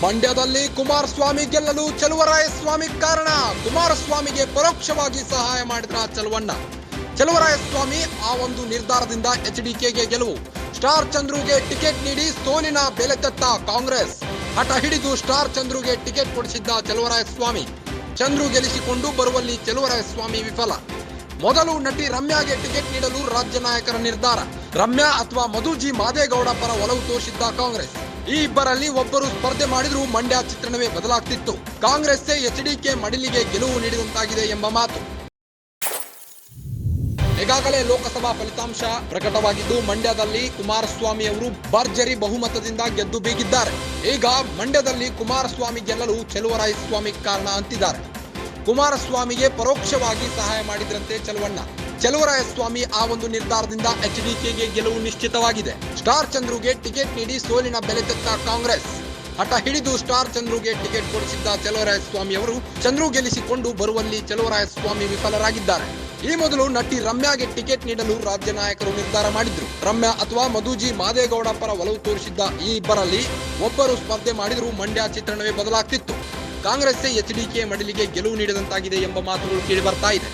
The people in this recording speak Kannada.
ಮಂಡ್ಯದಲ್ಲಿ ಕುಮಾರಸ್ವಾಮಿ ಗೆಲ್ಲಲು ಚಲುವರಾಯಸ್ವಾಮಿ ಕಾರಣ. ಕುಮಾರಸ್ವಾಮಿಗೆ ಪರೋಕ್ಷವಾಗಿ ಸಹಾಯ ಮಾಡಿದ್ರ ಚಲುವರಾಯಸ್ವಾಮಿ ಆ ಒಂದು ನಿರ್ಧಾರದಿಂದ ಎಚ್ಡಿಕೆಗೆ ಗೆಲುವು. ಸ್ಟಾರ್ ಚಂದ್ರುಗೆ ಟಿಕೆಟ್ ನೀಡಿ ಸೋಲಿನ ಬೆಲೆ ತೆತ್ತ ಕಾಂಗ್ರೆಸ್. ಹಠ ಹಿಡಿದು ಸ್ಟಾರ್ ಚಂದ್ರುಗೆ ಟಿಕೆಟ್ ಕೊಡಿಸಿದ್ದ ಚಲುವರಾಯಸ್ವಾಮಿ. ಚಂದ್ರು ಗೆಲ್ಲಿಸಿಕೊಂಡು ಬರುವಲ್ಲಿ ಚಲುವರಾಯಸ್ವಾಮಿ ವಿಫಲ. ಮೊದಲು ನಟಿ ರಮ್ಯಾಗೆ ಟಿಕೆಟ್ ನೀಡಲು ರಾಜ್ಯ ನಾಯಕರ ನಿರ್ಧಾರ. ರಮ್ಯಾ ಅಥವಾ ಮಧುಜಿ ಮಾದೇಗೌಡ ಪರ ಒಲವು ತೋರಿಸಿದ್ದ ಕಾಂಗ್ರೆಸ್. ಈ ಇಬ್ಬರಲ್ಲಿ ಒಬ್ಬರು ಸ್ಪರ್ಧೆ ಮಾಡಿದ್ರೂ ಮಂಡ್ಯ ಚಿತ್ರಣವೇ ಬದಲಾಗ್ತಿತ್ತು. ಕಾಂಗ್ರೆಸ್ಸೇ ಎಚ್ಡಿಕೆ ಮಡಿಲಿಗೆ ಗೆಲುವು ನೀಡಿದಂತಾಗಿದೆ ಎಂಬ ಮಾತು. ಈಗಾಗಲೇ ಲೋಕಸಭಾ ಫಲಿತಾಂಶ ಪ್ರಕಟವಾಗಿದ್ದು ಮಂಡ್ಯದಲ್ಲಿ ಕುಮಾರಸ್ವಾಮಿ ಅವರು ಭರ್ಜರಿ ಬಹುಮತದಿಂದ ಗೆದ್ದು ಬೀಗಿದ್ದಾರೆ. ಈಗ ಮಂಡ್ಯದಲ್ಲಿ ಕುಮಾರಸ್ವಾಮಿ ಗೆಲ್ಲಲು ಚಲುವರಾಯಸ್ವಾಮಿ ಕಾರಣ ಅಂತಿದ್ದಾರೆ. ಕುಮಾರಸ್ವಾಮಿಗೆ ಪರೋಕ್ಷವಾಗಿ ಸಹಾಯ ಮಾಡಿದ್ರಂತೆ ಚಲುವರಾಯಸ್ವಾಮಿ ಆ ಒಂದು ನಿರ್ಧಾರದಿಂದ ಎಚ್ಡಿಕೆಗೆ ಗೆಲುವು ನಿಶ್ಚಿತವಾಗಿದೆ. ಸ್ಟಾರ್ ಚಂದ್ರುಗೆ ಟಿಕೆಟ್ ನೀಡಿ ಸೋಲಿನ ಬೆಲೆ ತೆತ್ತ ಕಾಂಗ್ರೆಸ್. ಹಠ ಹಿಡಿದು ಸ್ಟಾರ್ ಚಂದ್ರುಗೆ ಟಿಕೆಟ್ ಕೊಡಿಸಿದ್ದ ಚಲುವರಾಯಸ್ವಾಮಿ ಅವರು ಚಂದ್ರು ಗೆಲ್ಲಿಸಿಕೊಂಡು ಬರುವಲ್ಲಿ ಚಲುವರಾಯಸ್ವಾಮಿ ವಿಫಲರಾಗಿದ್ದಾರೆ. ಈ ಮೊದಲು ನಟಿ ರಮ್ಯಾಗೆ ಟಿಕೆಟ್ ನೀಡಲು ರಾಜ್ಯ ನಾಯಕರು ನಿರ್ಧಾರ ಮಾಡಿದ್ರು. ರಮ್ಯಾ ಅಥವಾ ಮಧುಜಿ ಮಾದೇಗೌಡ ಪರ ಒಲವು ತೋರಿಸಿದ್ದ ಈ ಇಬ್ಬರಲ್ಲಿ ಒಬ್ಬರು ಸ್ಪರ್ಧೆ ಮಾಡಿದ್ರೂ ಮಂಡ್ಯ ಚಿತ್ರಣವೇ ಬದಲಾಗ್ತಿತ್ತು. ಕಾಂಗ್ರೆಸ್ಸೇ ಎಚ್ಡಿಕೆ ಮಡಿಲಿಗೆ ಗೆಲುವು ನೀಡಿದಂತಾಗಿದೆ ಎಂಬ ಮಾತುಗಳು ಕೇಳಿ ಬರ್ತಾ ಇದೆ.